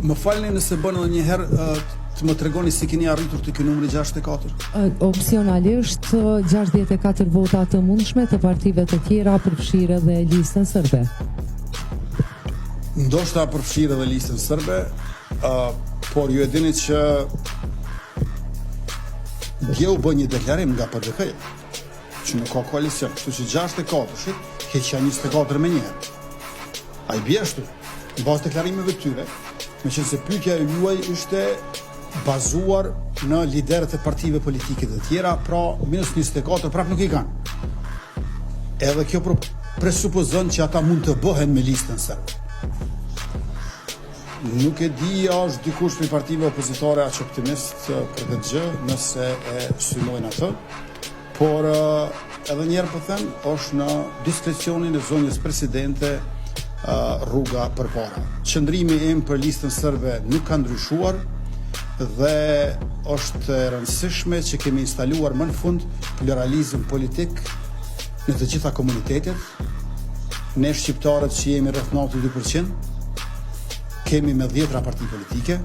Më falni nëse bën edhe një herë të më tregoni si keni arritur te ky numri 64? Opsionalisht 64 vota të mundshme të partive të tjera përfshirë edhe listën serbe. Ndoshta përfshirë edhe listën serbe, por ju e dini që dje u bë një deklarim nga PDK-ja që nuk ka koalicion, kështu që 64-shit heqja 24 me njëherë. Ai bie ashtu, në bazë deklarimeve të tyre, meqense pyetja e juaj ishte bazuar në liderët e partive politike të tjera, pra minus 24 prap nuk i kanë. Edhe kjo presupozon që ata mund të bëhen me listën serbe. Nuk e di a është dikush prej partive opozitare aq optimist për këtë gjë, nëse e synojnë atë, por edhe njerë po them, është në diskrecionin e zonjës presidente rruga përpara. Qëndrimi im për listën serbe nuk ka ndryshuar dhe është e rëndësishme që kemi instaluar më në fund pluralizëm politik në të gjitha komunitetet. Ne shqiptarët që jemi rreth 92%, kemi me 10 parti politike.